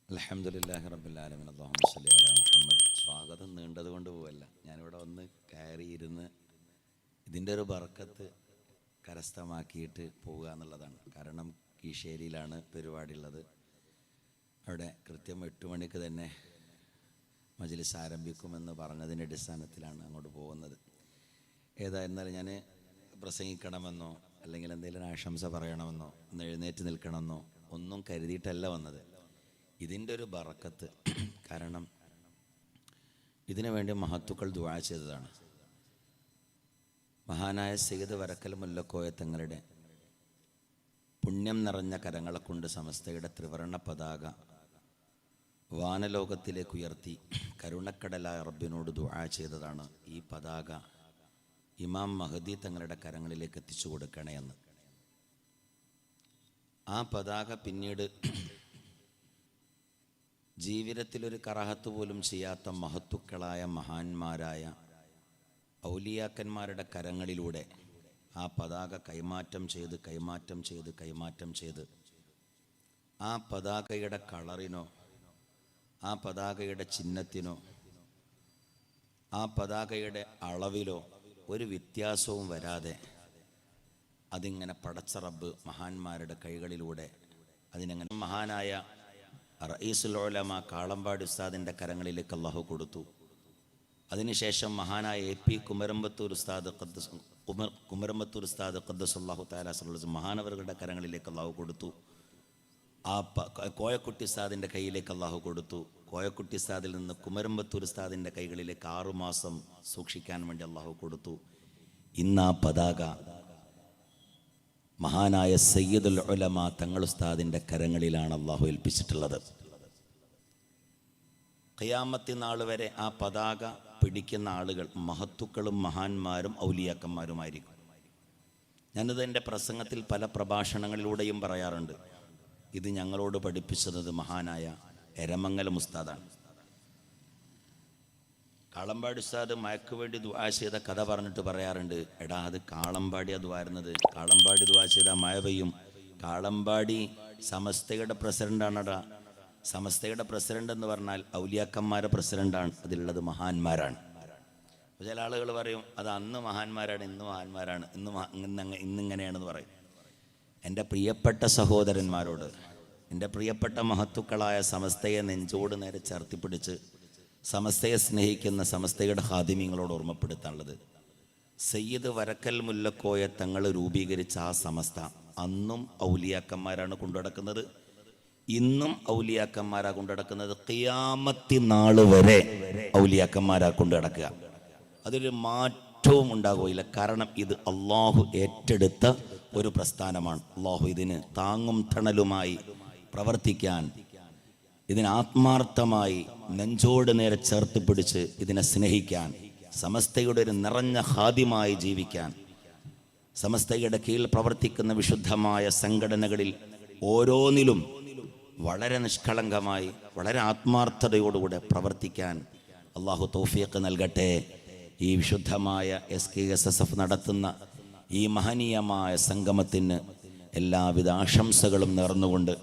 അൽഹംദുലില്ലാഹി റബ്ബിൽ ആലമീൻ അല്ലാഹുമ്മ സ്വല്ലി അലാ മുഹമ്മദ്. സ്വാഗതം നീണ്ടതുകൊണ്ട് പോവല്ല, ഞാനിവിടെ ഒന്ന് കയറിയിരുന്ന് ഇതിൻ്റെ ഒരു ബർക്കത്ത് കരസ്ഥമാക്കിയിട്ട് പോവുക എന്നുള്ളതാണ്. കാരണം കീശേരിയിലാണ് പരിപാടി ഉള്ളത്. അവിടെ കൃത്യം 8 മണിക്ക് തന്നെ മജ്‌ലിസ് ആരംഭിക്കുമെന്ന് പറഞ്ഞതിൻ്റെ അടിസ്ഥാനത്തിലാണ് അങ്ങോട്ട് പോകുന്നത്. ഏതായിരുന്നാലും ഞാൻ പ്രസംഗിക്കണമെന്നോ അല്ലെങ്കിൽ എന്തെങ്കിലും ആശംസ പറയണമെന്നോ ഒന്ന് എഴുന്നേറ്റ് നിൽക്കണമെന്നോ ഒന്നും കരുതിയിട്ടല്ല വന്നത്. ഇതിൻ്റെ ഒരു ബറക്കത്ത്, കാരണം ഇതിനു വേണ്ടി മഹത്തുക്കൾ ദുആ ചെയ്തതാണ്. മഹാനായ സയ്യിദ് വരക്കൽ മുല്ലക്കോയ തങ്ങളുടെ പുണ്യം നിറഞ്ഞ കരങ്ങളെ കൊണ്ട് സമസ്തയുടെ ത്രിവർണ്ണ പതാക വാനലോകത്തിലേക്ക് ഉയർത്തി കരുണക്കടലായ റബ്ബിനോട് ദുആ ചെയ്തതാണ്. ഈ പതാക ഇമാം മഹദി തങ്ങളുടെ കരങ്ങളിലേക്ക് എത്തിച്ചു കൊടുക്കണേ എന്ന്. ആ പതാക പിന്നീട് ജീവിതത്തിലൊരു കറാഹത്ത് പോലും ചെയ്യാത്ത മഹത്തുക്കളായ മഹാന്മാരായ ഔലിയാക്കന്മാരുടെ കരങ്ങളിലൂടെ ആ പതാക കൈമാറ്റം ചെയ്ത് ആ പതാകയുടെ കളറിനോ ആ പതാകയുടെ ചിഹ്നത്തിനോ ആ പതാകയുടെ അളവിലോ ഒരു വ്യത്യാസവും വരാതെ അതിങ്ങനെ പടച്ച റബ്ബ് മഹാന്മാരുടെ കൈകളിലൂടെ അതിനങ്ങനെ മഹാനായ റഈസുൽ ഉലമ കാളമ്പാടി ഉസ്താദിൻ്റെ കരങ്ങളിലേക്ക് അല്ലാഹു കൊടുത്തു. അതിനുശേഷം മഹാനായ AP കുമരമ്പത്തൂർ ഉസ്താദ് ഖദ്ദസല്ലാഹു തആല സല്ലല്ലാഹു മഹാനവറുകളുടെ കരങ്ങളിലേക്ക് അല്ലാഹു കൊടുത്തു. ആ കോയക്കുട്ടി ഉസ്താദിൻ്റെ കയ്യിലേക്ക് അല്ലാഹു കൊടുത്തു. കോയക്കുട്ടി ഉസ്താദിൽ നിന്ന് കുമരമ്പത്തൂർ ഉസ്താദിൻ്റെ കൈകളിലേക്ക് 6 മാസം സൂക്ഷിക്കാൻ വേണ്ടി അല്ലാഹു കൊടുത്തു. ഇന്ന് ആ പതാക മഹാനായ സയ്യിദുൽ ഉലമ തങ്ങൾ ഉസ്താദിൻ്റെ കരങ്ങളിലാണ് അല്ലാഹു ഏൽപ്പിച്ചിട്ടുള്ളത്. ഖിയാമത്ത് നാൾ വരെ ആ പതാക പിടിക്കുന്ന ആളുകൾ മഹത്തുക്കളും മഹാന്മാരും ഔലിയാക്കന്മാരുമായിരിക്കും. ഞാനിത് എൻ്റെ പ്രസംഗത്തിൽ പല പ്രഭാഷണങ്ങളിലൂടെയും പറയാറുണ്ട്. ഇത് ഞങ്ങളോട് പഠിപ്പിച്ചത് മഹാനായ എരമംഗലം ഉസ്താദാണ്. കാളമ്പാടി ഉസ്താദ് മയക്ക് വേണ്ടി ദുആ ചെയ്ത കഥ പറഞ്ഞിട്ട് പറയാറുണ്ട്, എടാ അത് കാളമ്പാടിയാ ദുആയിരുന്നത്, കാളമ്പാടി ദുആ ചെയ്താൽ മഴ പെയ്യും. കാളമ്പാടി സമസ്തയുടെ പ്രസിഡൻ്റാണടാ. സമസ്തയുടെ പ്രസിഡന്റ് എന്ന് പറഞ്ഞാൽ ഔലിയാക്കന്മാരുടെ പ്രസിഡൻ്റാണ്, അതിലുള്ളത് മഹാന്മാരാണ്. ചില ആളുകൾ പറയും അത് അന്ന് മഹാന്മാരാണ്, ഇന്ന് മഹാന്മാരാണ്, ഇന്നിങ്ങനെയാണെന്ന് പറയും. എൻ്റെ പ്രിയപ്പെട്ട സഹോദരന്മാരോട്, എൻ്റെ പ്രിയപ്പെട്ട മഹത്തുക്കളായ സമസ്തയെ നെഞ്ചോട് നേരെ ചേർത്തിപ്പിടിച്ച് സമസ്തയെ സ്നേഹിക്കുന്ന സമസ്തയുടെ ഖാദിമീങ്ങളോട് ഓർമ്മപ്പെടുത്താനുള്ളത്, സയ്യിദ് വരക്കൽ മുല്ലക്കോയ തങ്ങൾ രൂപീകരിച്ച ആ സമസ്ത അന്നും ഔലിയാക്കന്മാരാണ് കൊണ്ടുനടക്കുന്നത്, ഇന്നും ഔലിയാക്കന്മാരാ കൊണ്ടുനടക്കുന്നത്, ഖിയാമത്തി നാൾ വരെ ഔലിയാക്കന്മാരാ കൊണ്ടുനടക്കുക. അതൊരു മാറ്റവും ഉണ്ടാകുകയില്ല. കാരണം ഇത് അള്ളാഹു ഏറ്റെടുത്ത ഒരു പ്രസ്ഥാനമാണ്. അള്ളാഹു ഇതിന് താങ്ങും തണലുമായി പ്രവർത്തിക്കാൻ, ഇതിനെ ആത്മാർത്ഥമായി നെഞ്ചോട് നേരെ ചേർത്ത് പിടിച്ച് ഇതിനെ സ്നേഹിക്കാൻ, സമസ്തയുടെ ഒരു നിറഞ്ഞ ഖാദിമായി ജീവിക്കാൻ, സമസ്തയുടെ കീഴിൽ പ്രവർത്തിക്കുന്ന വിശുദ്ധമായ സംഘടനകളിൽ ഓരോന്നിലും വളരെ നിഷ്കളങ്കമായി വളരെ ആത്മാർത്ഥതയോടുകൂടെ പ്രവർത്തിക്കാൻ അള്ളാഹു തൗഫീഖ് നൽകട്ടെ. ഈ വിശുദ്ധമായ SKSSF നടത്തുന്ന ഈ മഹനീയമായ സംഗമത്തിന് എല്ലാവിധ ആശംസകളും നേർന്നുകൊണ്ട്